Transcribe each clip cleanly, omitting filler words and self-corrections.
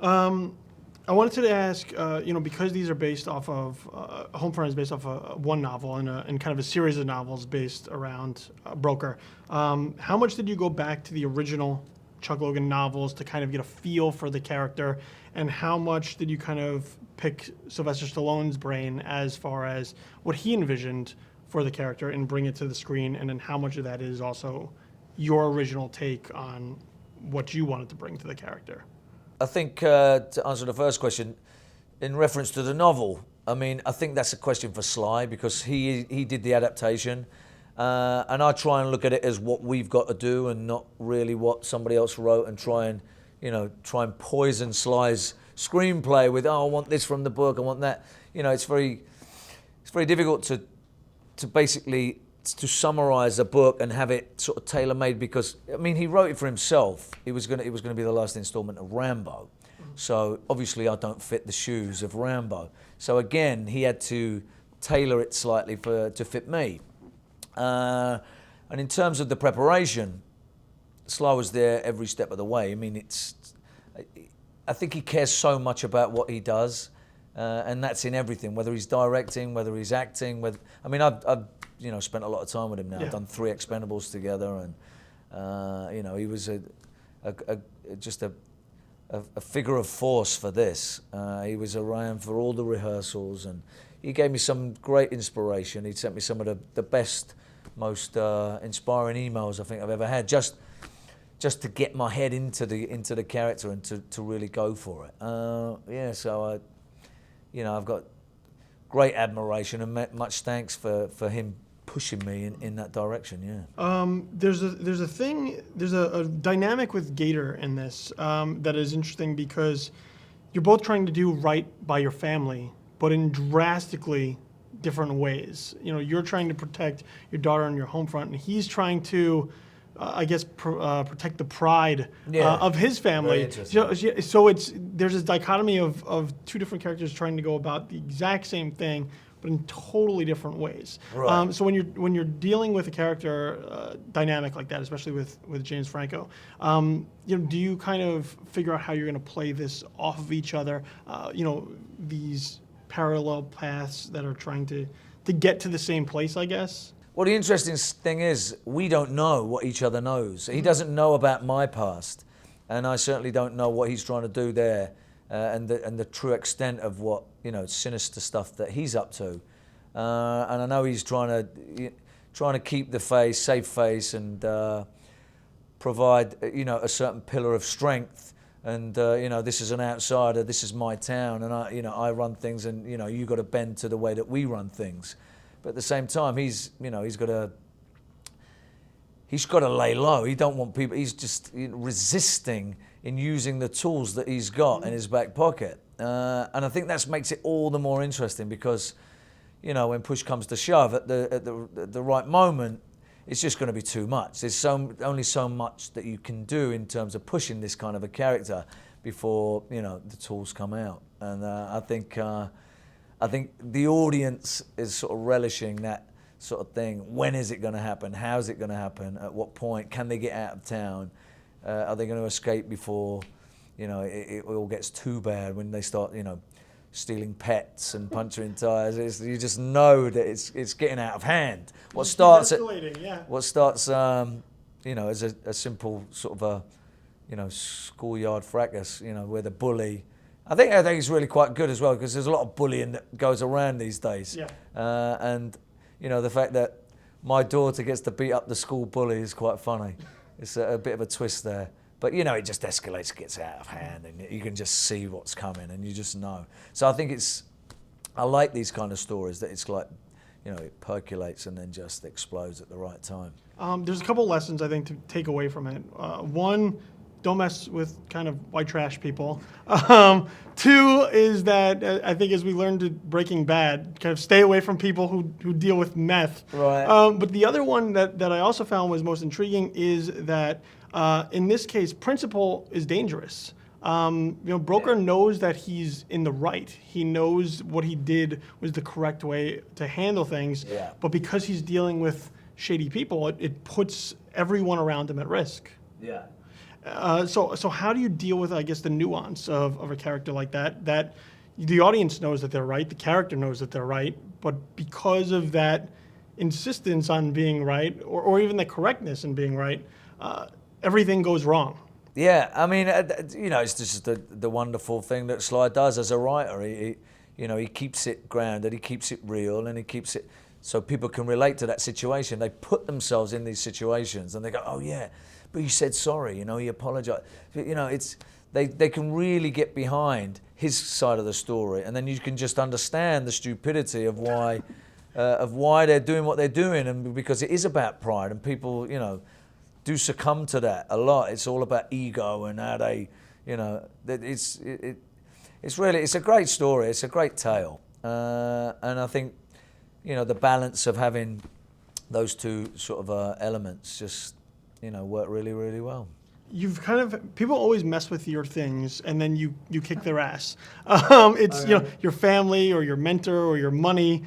I wanted to ask, because these are based off of, Homefront is based off one novel and kind of a series of novels based around Broker. How much did you go back to the original Chuck Logan novels to kind of get a feel for the character, and how much did you kind of pick Sylvester Stallone's brain as far as what he envisioned for the character and bring it to the screen, and then how much of that is also your original take on what you wanted to bring to the character? I think to answer the first question, in reference to the novel, I think that's a question for Sly because he did the adaptation, and I try and look at it as what we've got to do and not really what somebody else wrote, and try and poison Sly's screenplay with, I want this from the book, I want that. It's very difficult to basically to summarize a book and have it sort of tailor-made, because he wrote it for himself. It was going to be the last installment of Rambo, so obviously I don't fit the shoes of Rambo. So again, he had to tailor it slightly to fit me. And in terms of the preparation, Sly was there every step of the way. I think he cares so much about what he does, and that's in everything, whether he's directing, whether he's acting. I've spent a lot of time with him now. Yeah. I've done 3 Expendables together, and he was just a figure of force for this. He was around for all the rehearsals, and he gave me some great inspiration. He sent me some of the best, most inspiring emails I think I've ever had, just to get my head into the character and to really go for it. So I've got great admiration and much thanks for him pushing me in that direction. There's a dynamic with Gator in this that is interesting, because you're both trying to do right by your family, but in drastically different ways. You're trying to protect your daughter and your home front, and he's trying to, protect the pride of his family. So there's this dichotomy of 2 different characters trying to go about the exact same thing, but in totally different ways. Right. So when you're dealing with a character dynamic like that, especially with James Franco, do you kind of figure out how you're going to play this off of each other? These parallel paths that are trying to get to the same place, I guess. Well, the interesting thing is we don't know what each other knows. He doesn't know about my past, and I certainly don't know what he's trying to do there, and the true extent of what sinister stuff that he's up to. And I know he's trying to keep the safe face, and provide a certain pillar of strength. And this is an outsider. This is my town, and I run things, and you got to bend to the way that we run things. But at the same time, he's got to lay low. He don't want people. He's just resisting in using the tools that he's got in his back pocket. And I think that makes it all the more interesting, because when push comes to shove, at the right moment, it's just going to be too much. There's only so much that you can do in terms of pushing this kind of a character before the tools come out. And I think the audience is sort of relishing that sort of thing. When is it going to happen? How is it going to happen? At what point? Can they get out of town? Are they going to escape before it all gets too bad, when they start stealing pets and puncturing tires? You just know that it's getting out of hand. What starts as a simple sort of a schoolyard fracas, where the bully. I think it's really quite good as well, because there's a lot of bullying that goes around these days. Yeah. And the fact that my daughter gets to beat up the school bully is quite funny. It's a bit of a twist there. But it just escalates, gets out of hand, and you can just see what's coming, and you just know. So I think I like these kind of stories that it's like, it percolates and then just explodes at the right time. There's a couple lessons I think to take away from it. One, don't mess with kind of white trash people. 2 is that I think, as we learned in Breaking Bad, kind of stay away from people who deal with meth. Right. But the other one that I also found was most intriguing is that in this case, principle is dangerous. Broker knows that he's in the right. He knows what he did was the correct way to handle things. Yeah. But because he's dealing with shady people, it puts everyone around him at risk. Yeah. So how do you deal with, I guess, the nuance of a character like that? That the audience knows that they're right, the character knows that they're right, but because of that insistence on being right, or even the correctness in being right, everything goes wrong. Yeah, I mean, it's just the wonderful thing that Sly does as a writer. He keeps it grounded, he keeps it real, and he keeps it so people can relate to that situation. They put themselves in these situations, and they go, "Oh yeah, but he said sorry. He apologized." They can really get behind his side of the story, and then you can just understand the stupidity of why they're doing what they're doing, and because it is about pride, and people, do succumb to that a lot. It's all about ego and how they, it's a great story. It's a great tale, and I think, the balance of having those two sort of elements just, work really, really well. You've people always mess with your things, and then you kick their ass. Your family or your mentor or your money.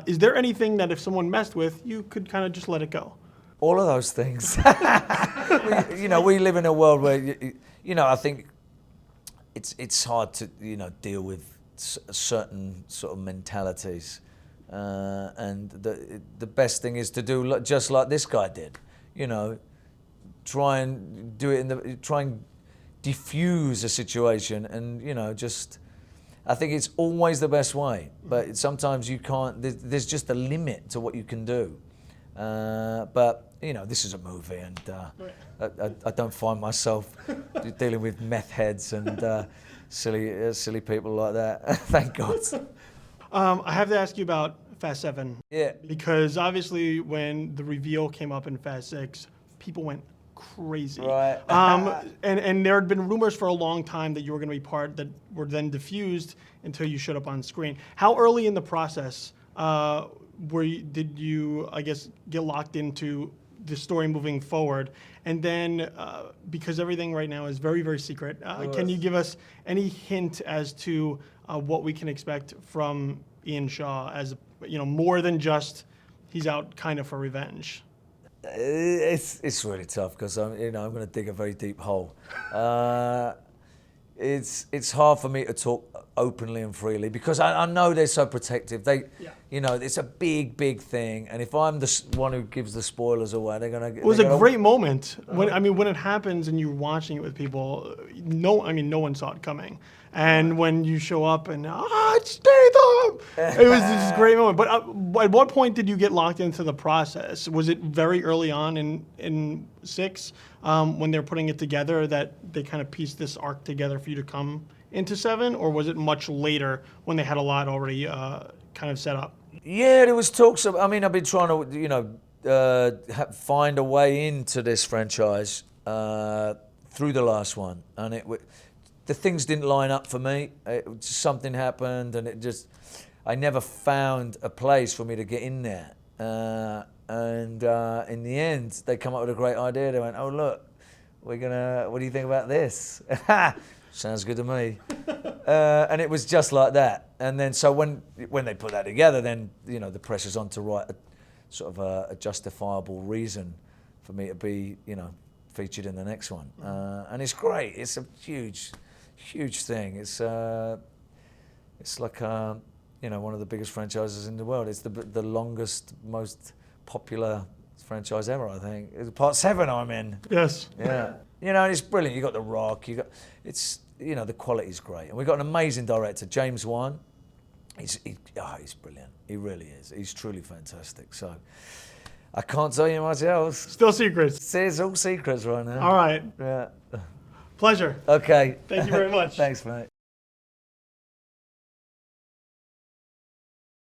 Is there anything that if someone messed with, you could kind of just let it go? All of those things. We live in a world where, I think it's hard to, deal with certain sort of mentalities. And the best thing is to do just like this guy did, try and do it try and diffuse a situation, and, I think it's always the best way, but sometimes you can't, there's just a limit to what you can do. But this is a movie, and I don't find myself dealing with meth heads and silly people like that. Thank God. I have to ask you about Fast 7. Yeah. Because obviously when the reveal came up in Fast 6, people went crazy. Right. And there had been rumors for a long time that you were going to be part that were then diffused until you showed up on screen. How early in the process did you, I guess, get locked into the story moving forward? And then, because everything right now is very, very secret, can you give us any hint as to what we can expect from Ian Shaw as, more than just he's out kind of for revenge? It's really tough because I'm going to dig a very deep hole. It's hard for me to talk openly and freely because I know they're so protective. It's a big thing, and if I'm the one who gives the spoilers away, they're gonna. It was a great moment when it happens and you're watching it with people. No one saw it coming, and when you show up and it's Statham, it was just a great moment. But at what point did you get locked into the process? Was it very early on in 6 when they're putting it together that they kind of pieced this arc together for you to come into 7, or was it much later when they had a lot already kind of set up? Yeah, there was talks of, I've been trying to, find a way into this franchise through the last one, and the things didn't line up for me. Something happened, and I never found a place for me to get in there. And in the end, they come up with a great idea. They went, "Oh look, what do you think about this?" Sounds good to me. And it was just like that. And then so when they put that together, then the pressure's on to write a justifiable reason for me to be featured in the next one. And it's great. It's a huge thing. It's like one of the biggest franchises in the world. It's the longest, most popular franchise ever, I think. It's part 7 I'm in. Yes. Yeah. And it's brilliant. You got The Rock. The quality's great, and we've got an amazing director, James Wan. He's brilliant. He really is. He's truly fantastic. So I can't tell you much else. Still secrets. It's all secrets right now. All right. Yeah. Pleasure. Okay. Thank you very much. Thanks, mate.